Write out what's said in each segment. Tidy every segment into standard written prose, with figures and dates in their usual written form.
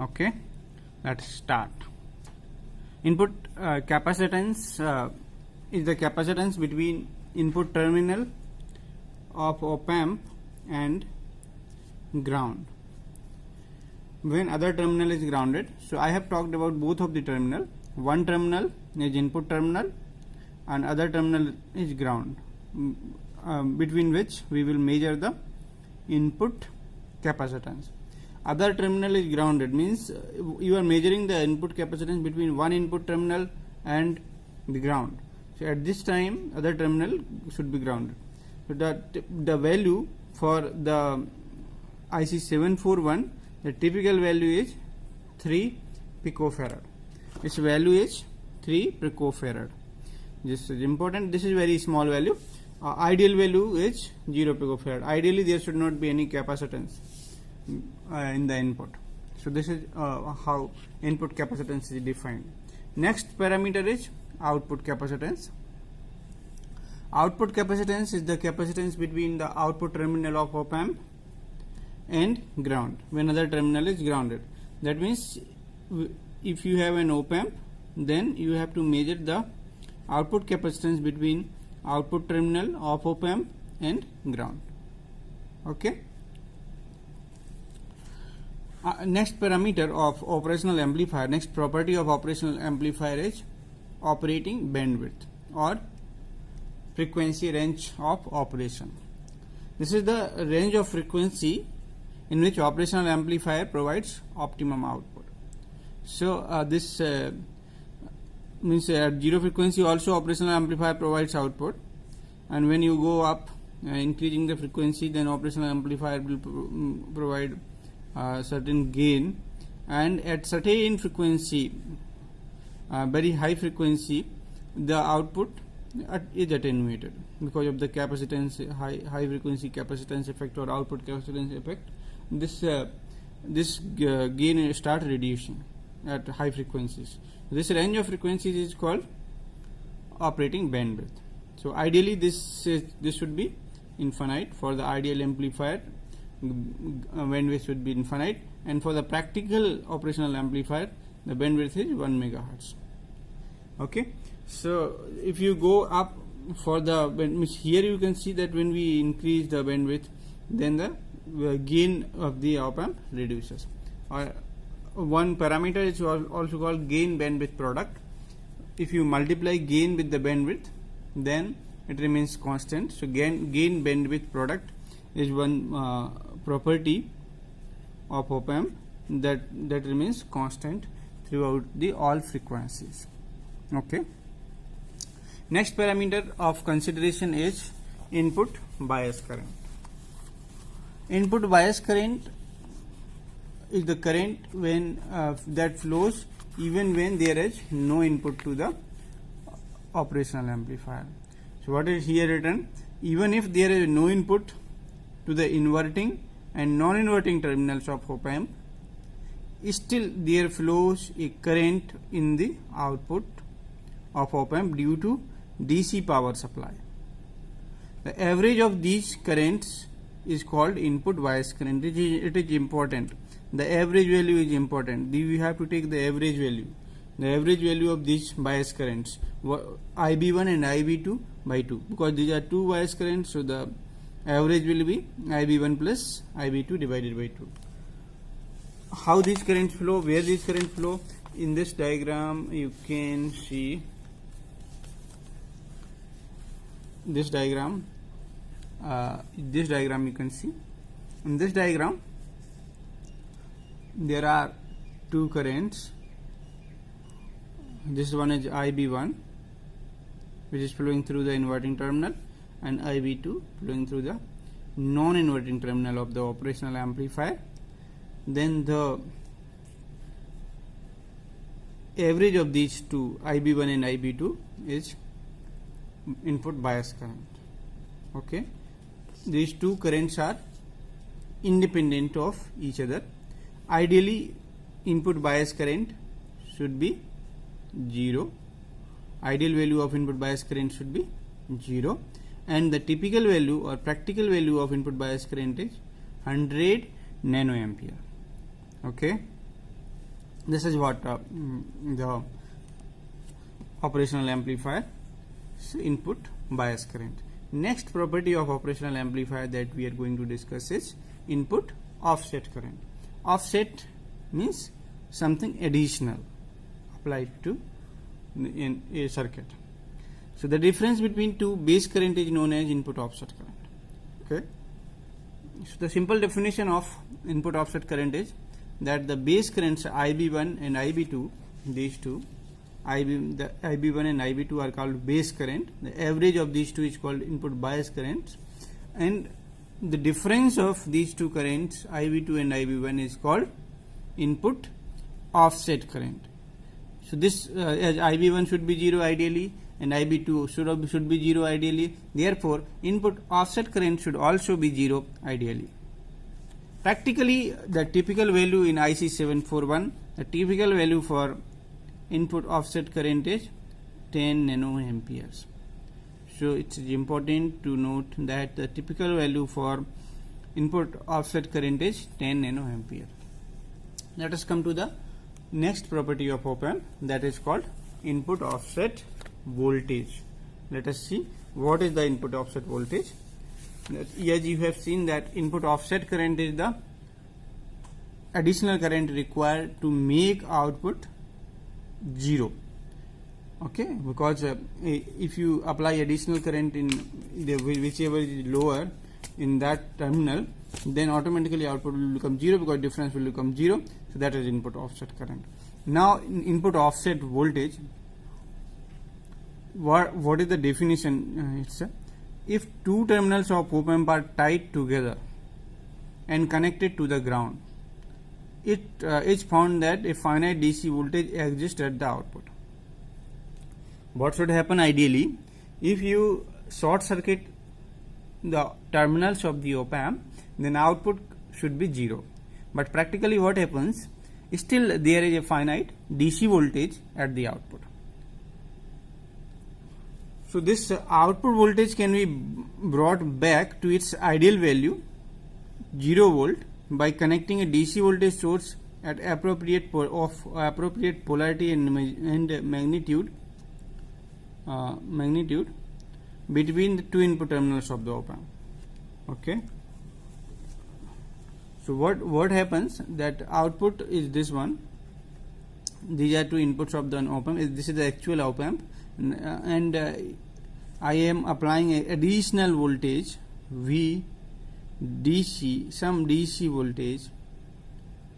Okay, let's start. Input capacitance is the capacitance between input terminal of Opamp and ground when other terminal is grounded. So I have talked about both of the terminal. One terminal is input terminal and other terminal is ground, between which we will measure the input capacitance. Other terminal is grounded, means you are measuring the input capacitance between one input terminal and the ground. So at this time other terminal should be grounded. So the value for the IC 741, the typical value is 3 picofarad. Its value is 3 picofarad. This is important. This is very small value. Ideal value is 0 picofarad. Ideally there should not be any capacitance in the input. So this is how input capacitance is defined. Next parameter is output capacitance. Output capacitance is the capacitance between the output terminal of Opamp and ground when other terminal is grounded. That means if you have an Opamp, then you have to measure the output capacitance between output terminal of Opamp and ground. Okay. Next parameter of operational amplifier, next property of operational amplifier is operating bandwidth or frequency range of operation. This is the range of frequency in which operational amplifier provides optimum output. So this means at zero frequency also operational amplifier provides output, and when you go up increasing the frequency, then operational amplifier will provide certain gain, and at certain frequency, very high frequency, the output is attenuated because of the capacitance, high frequency capacitance effect or output capacitance effect. This gain start reducing at high frequencies. This range of frequencies is called operating bandwidth. So ideally this should be infinite. For the ideal amplifier, bandwidth should be infinite, and for the practical operational amplifier, the bandwidth is 1 megahertz. Okay, so if you go up for the here you can see that when we increase the bandwidth, then the gain of the Opamp reduces. One parameter is also called gain bandwidth product. If you multiply gain with the bandwidth, then it remains constant. So gain bandwidth product is one property of Opamp that remains constant throughout the all frequencies. Okay. Next parameter of consideration is input bias current. Input bias current is the current when that flows even when there is no input to the operational amplifier. So what is here written? Even if there is no input to the inverting and non-inverting terminals of Opamp, still there flows a current in the output of Opamp due to DC power supply. The average of these currents is called input bias current. It is important. The average value is important. We have to take the average value. The average value of these bias currents, IB1 and IB2 by 2, because these are two bias currents, so the average will be IB1 plus IB2 divided by 2. How these currents flow, where these currents flow? In this diagram you can see this diagram. This diagram you can see. In this diagram there are two currents. This one is IB1, which is flowing through the inverting terminal, and IB2 flowing through the non-inverting terminal of the operational amplifier. Then the average of these two, IB1 and IB2, is input bias current. Okay, these two currents are independent of each other. Ideally input bias current should be 0. Ideal value of input bias current should be 0, and the typical value or practical value of input bias current is 100 nanoampere. Okay, This is what the operational amplifier input bias current. Next property of operational amplifier that we are going to discuss is input offset current. Offset means something additional applied to in a circuit. So the difference between two base current is known as input offset current. Okay. So the simple definition of input offset current is that the base currents IB1 and IB2, these two, the IB1 and IB2 are called base current. The average of these two is called input bias currents, and the difference of these two currents IB2 and IB1 is called input offset current. So this as IB1 should be 0 ideally and IB2 should be 0 ideally, therefore input offset current should also be 0 ideally. Practically, the typical value in IC 741, the typical value for input offset current is 10 nanoamperes. So it's important to note that the typical value for input offset current is 10 nanoampere. Let us come to the next property of Opamp, that is called input offset voltage. Let us see what is the input offset voltage. As you have seen that input offset current is the additional current required to make output 0. Okay, because if you apply additional current in whichever is lower in that terminal, then automatically output will become 0 because difference will become 0. So that is input offset current. Now in input offset voltage, what is the definition? It's if two terminals of Opamp are tied together and connected to the ground, it is found that a finite DC voltage exists at the output. What should happen ideally? If you short circuit the terminals of the Opamp, then output should be 0. But practically what happens? Still there is a finite DC voltage at the output. So this output voltage can be brought back to its ideal value 0 volt by connecting a DC voltage source at appropriate polarity and magnitude between the two input terminals of the Opamp. Okay. So what happens, that output is this one. These are two inputs of the Opamp. This is the actual Opamp, and I am applying a additional voltage V DC, some DC voltage.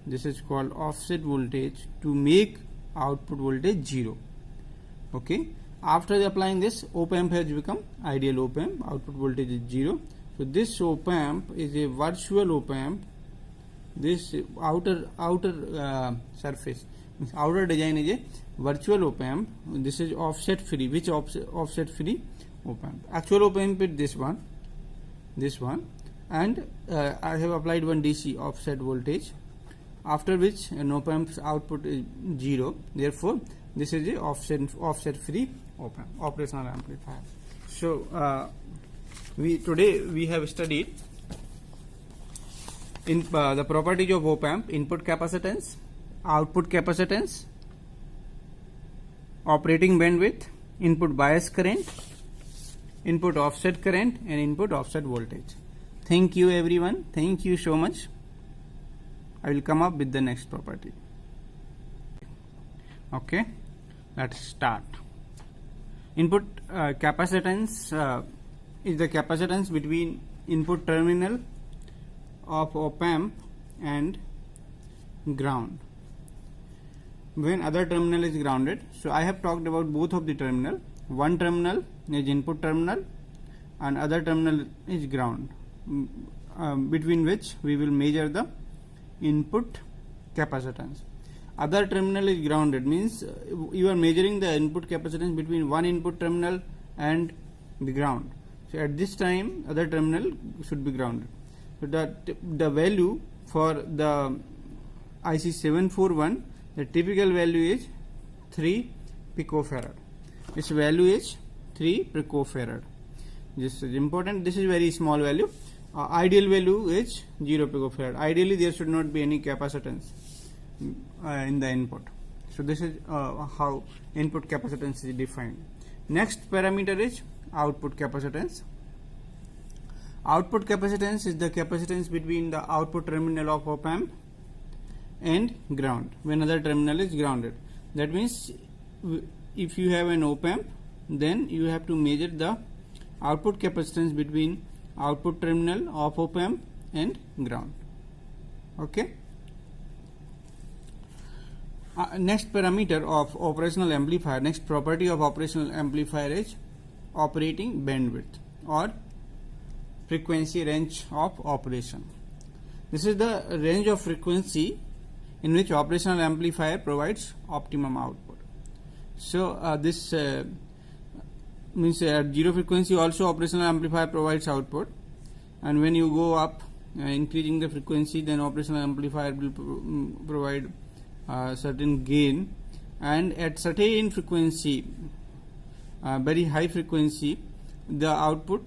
This is called offset voltage to make output voltage 0. Okay. After applying this, Opamp has become ideal Opamp. Output voltage is 0. So this Opamp is a virtual Opamp. This outer surface, outer design is a virtual Opamp. This is offset free. Which offset free? Opamp. Actual Opamp is this one, and I have applied one DC offset voltage, after which an Opamp's output is 0. Therefore, this is a offset free Opamp, operational amplifier. So today we have studied in the properties of Opamp: input capacitance, output capacitance, operating bandwidth, input bias current, input offset current, and input offset voltage. Thank you everyone. Thank you so much. I will come up with the next property. Okay, let's start. Input capacitance is the capacitance between input terminal of Opamp and ground when other terminal is grounded. So I have talked about both of the terminal. One terminal is input terminal and other terminal is ground, between which we will measure the input capacitance. Other terminal is grounded, means you are measuring the input capacitance between one input terminal and the ground. So at this time other terminal should be grounded. So the value for the IC 741, the typical value is 3 picofarad. Its value is 3 picofarad. This is important. This is very small value. Ideal value is 0 picofarad. Ideally there should not be any capacitance. in the input. So this is how input capacitance is defined. Next parameter is output capacitance. Output capacitance is the capacitance between the output terminal of Opamp and ground when other terminal is grounded. That means if you have an Opamp, then you have to measure the output capacitance between output terminal of Opamp and ground. Okay. Next parameter of operational amplifier, next property of operational amplifier is operating bandwidth or frequency range of operation. This is the range of frequency in which operational amplifier provides optimum output. So this means at zero frequency also operational amplifier provides output, and when you go up increasing the frequency, then operational amplifier will provide certain gain, and at certain frequency, very high frequency, the output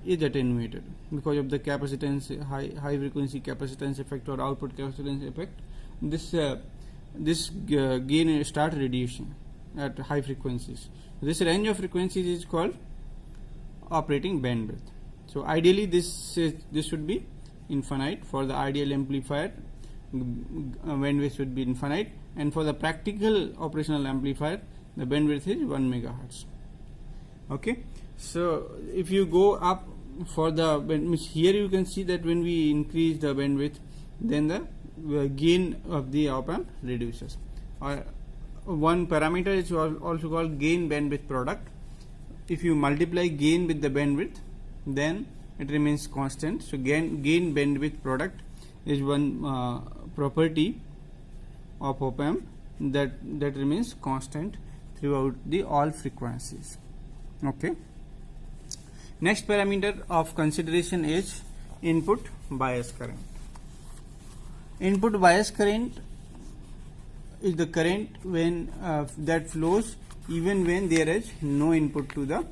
is attenuated because of the capacitance, high frequency capacitance effect or output capacitance effect. This gain start reducing at high frequencies. This range of frequencies is called operating bandwidth. So ideally this should be infinite. For the ideal amplifier, bandwidth should be infinite, and for the practical operational amplifier, the bandwidth is 1 megahertz. Okay. So if you go up for the here, you can see that when we increase the bandwidth, then the gain of the op-amp reduces. One parameter is also called gain bandwidth product. If you multiply gain with the bandwidth, then it remains constant. So gain bandwidth product is one property of op-amp that remains constant throughout the all frequencies. Okay. Next parameter of consideration is input bias current. Input bias current is the current when that flows even when there is no input to the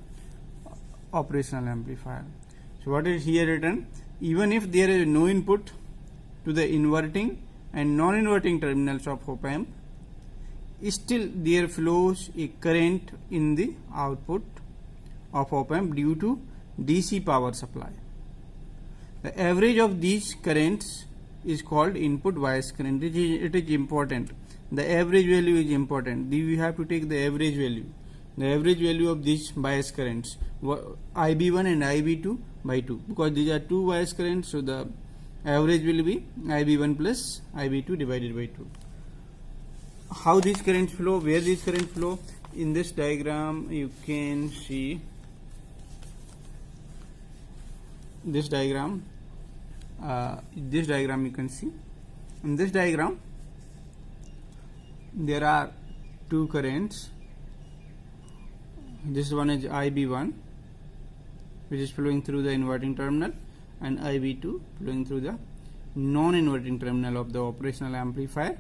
operational amplifier. So what is here written? Even if there is no input to the inverting and non-inverting terminals of op-amp, still there flows a current in the output of op-amp due to DC power supply. The average of these currents is called input bias current. It is important. The average value is important. You have to take the average value. The average value of these bias currents, IB1 and IB2 by 2, because these are two bias currents, so the average will be IB1 plus IB2 divided by 2. How these currents flow, where these currents flow? In this diagram you can see this diagram. You can see in this diagram there are two currents. This one is IB1, which is flowing through the inverting terminal, and IB2 flowing through the non-inverting terminal of the operational amplifier.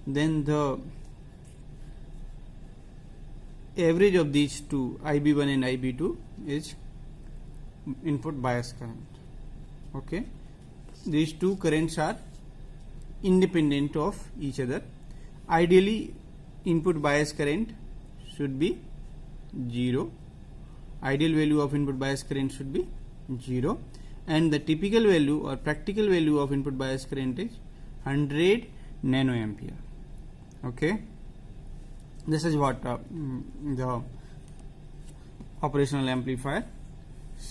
Then the average of these two, IB1 and IB2, is input bias current. Okay, these two currents are independent of each other. Ideally, input bias current should be 0. Ideal value of input bias current should be 0, and the typical value or practical value of input bias current is 100 nanoampere. Okay, this is what the operational amplifier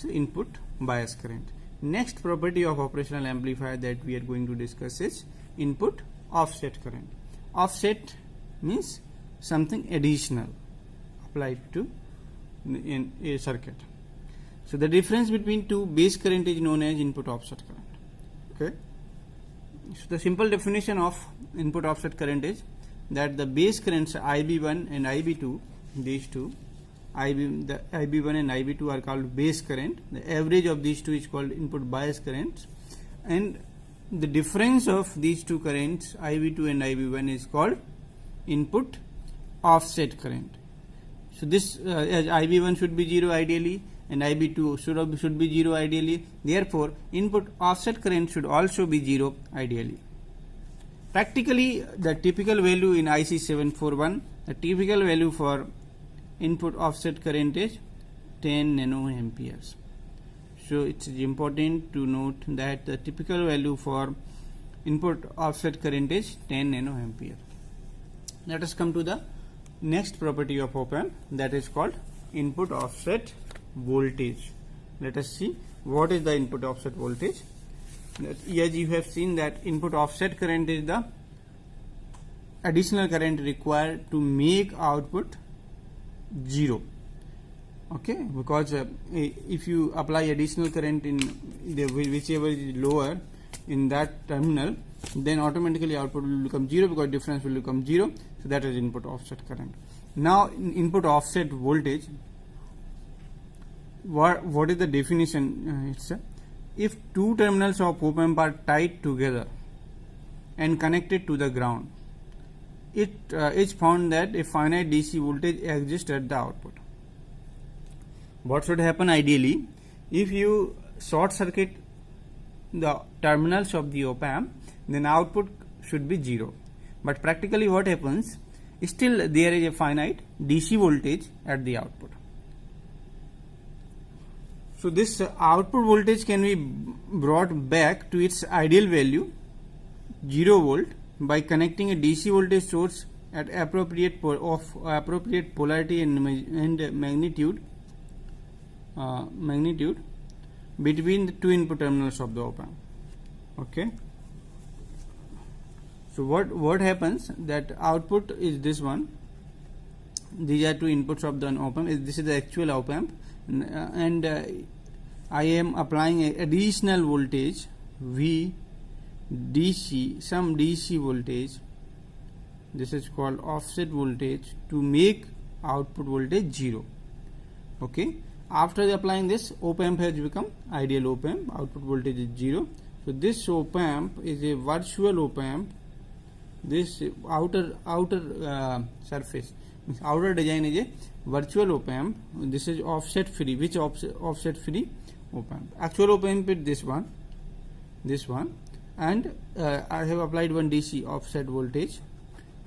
input bias current. Next property of operational amplifier that we are going to discuss is input offset current. Offset means something additional applied to in a circuit. So the difference between two base current is known as input offset current. Okay. So the simple definition of input offset current is that the base currents IB1 and IB2, these two, the IB1 and IB2 are called base current. The average of these two is called input bias currents, and the difference of these two currents, IB2 and IB1, is called input offset current. So this as IB1 should be 0 ideally and IB2 should be 0 ideally. Therefore, input offset current should also be 0 ideally. Practically, the typical value in IC 741, the typical value for input offset current is 10 nanoamperes. So it's important to note that the typical value for input offset current is 10 nanoampere. Let us come to the next property of op-amp, that is called input offset voltage. Let us see what is the input offset voltage. As you have seen that input offset current is the additional current required to make output 0. Okay, because if you apply additional current in the whichever is lower in that terminal, then automatically output will become 0 because difference will become 0. So that is input offset current. Now in input offset voltage, what is the definition? It's if two terminals of op-amp are tied together and connected to the ground, it is found that a finite DC voltage exists at the output. What should happen ideally? If you short circuit the terminals of the op-amp, then output should be 0. But practically what happens? Still there is a finite DC voltage at the output. So this output voltage can be brought back to its ideal value 0 volt by connecting a DC voltage source at appropriate polarity and magnitude between the two input terminals of the op-amp. Okay. So what happens, that output is this one. These are two inputs of the op-amp. This is the actual op-amp, and I am applying a additional voltage V DC, some DC voltage. This is called offset voltage to make output voltage 0. Okay. After applying this, op-amp has become ideal op-amp. Output voltage is 0. So this op-amp is a virtual op-amp. This outer surface, outer design is a virtual op-amp. This is offset free. Which offset free op-amp? Actual op-amp is this one, and I have applied one DC offset voltage,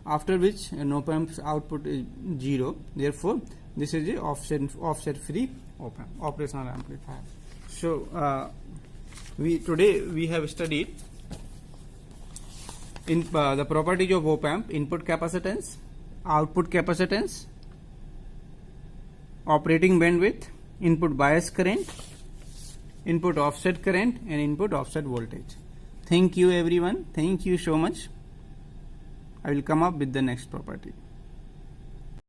after which an op-amp's output is 0. Therefore, this is a offset free op-amp, operational amplifier. So today we have studied in the properties of op-amp: input capacitance, output capacitance, operating bandwidth, input bias current, input offset current, and input offset voltage. Thank you everyone. Thank you so much. I will come up with the next property.